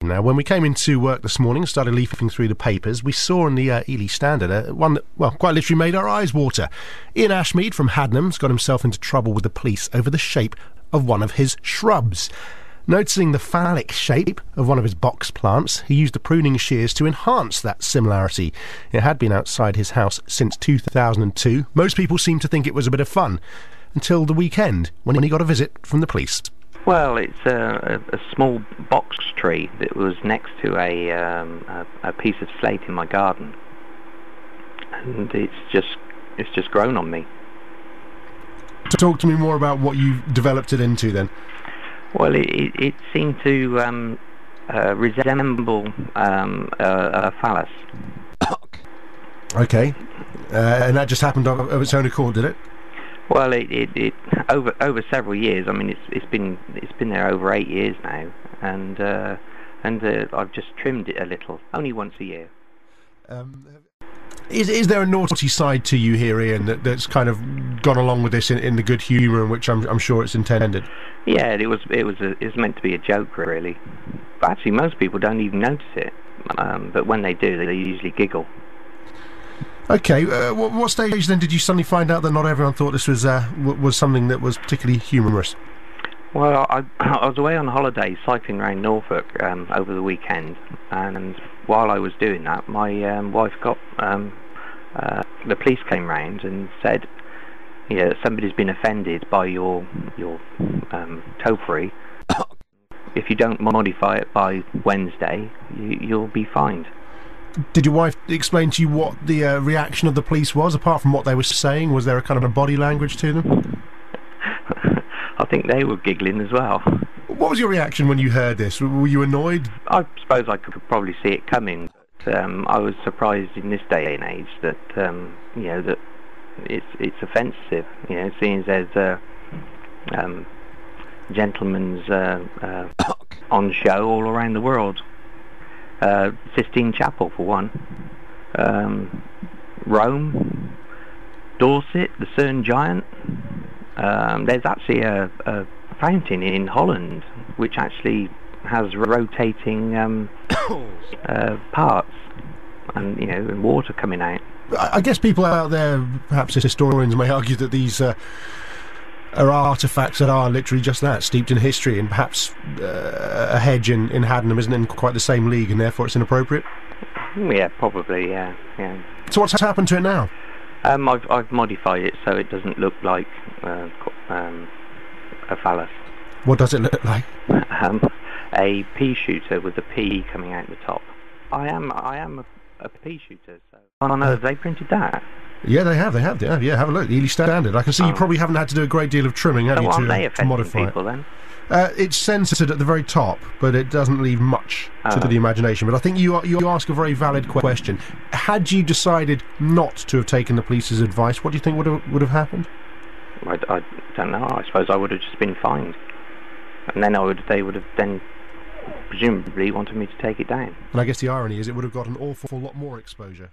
Now, when we came into work this morning and started leafing through the papers, we saw in the Ely Standard one that, well, quite literally made our eyes water. Ian Ashmead from Hadnam's got himself into trouble with the police over the shape of one of his shrubs. Noticing the phallic shape of one of his box plants, he used the pruning shears to enhance that similarity. It had been outside his house since 2002. Most people seemed to think it was a bit of fun, until the weekend, when he got a visit from the police. Well, it's a small box tree that was next to a piece of slate in my garden, and it's just grown on me. Talk to me more about what you developed it into then. Well, it seemed to resemble a phallus. Okay, and that just happened of its own accord, did it? Well, it over several years. I mean, it's been there over 8 years now, and I've just trimmed it a little, only once a year. Is there a naughty side to you here, Ian, that's kind of gone along with this in the good humour in which I'm sure it's intended? Yeah, it was meant to be a joke, really. But actually, most people don't even notice it. But when they do, they usually giggle. Okay, what stage then did you suddenly find out that not everyone thought this was something that was particularly humorous? Well, I was away on holiday cycling around Norfolk over the weekend, and while I was doing that, my wife got the police came round and said, "Yeah, somebody's been offended by your topariy. If you don't modify it by Wednesday, you'll be fined." Did your wife explain to you what the reaction of the police was, apart from what they were saying? Was there a kind of a body language to them? I think they were giggling as well. What was your reaction when you heard this? Were you annoyed? I suppose I could probably see it coming. But, I was surprised in this day and age that that it's offensive. Seeing as there's gentlemen's on show all around the world. Sistine Chapel for one, Rome, Dorset, the Cern Giant. There's actually a fountain in Holland which actually has rotating parts and water coming out. I guess people out there, perhaps historians, may argue that these are artefacts that are literally just that, steeped in history, and perhaps a hedge in Hadnam isn't in quite the same league, and therefore it's inappropriate. Yeah, probably. Yeah. So what's happened to it now? I've modified it so it doesn't look like a phallus. What does it look like? A pea shooter with the pea coming out the top. I am a pea shooter. So I know they printed that. Yeah, they have. Yeah, have a look. The Ely Standard. I can see you probably haven't had to do a great deal of trimming, have you, to modify people, it. Then? It's censored at the very top, but it doesn't leave much to the imagination. But I think you ask a very valid question. Had you decided not to have taken the police's advice, what do you think would have happened? I don't know. I suppose I would have just been fined, and then they would have then presumably wanted me to take it down. And I guess the irony is it would have got an awful lot more exposure.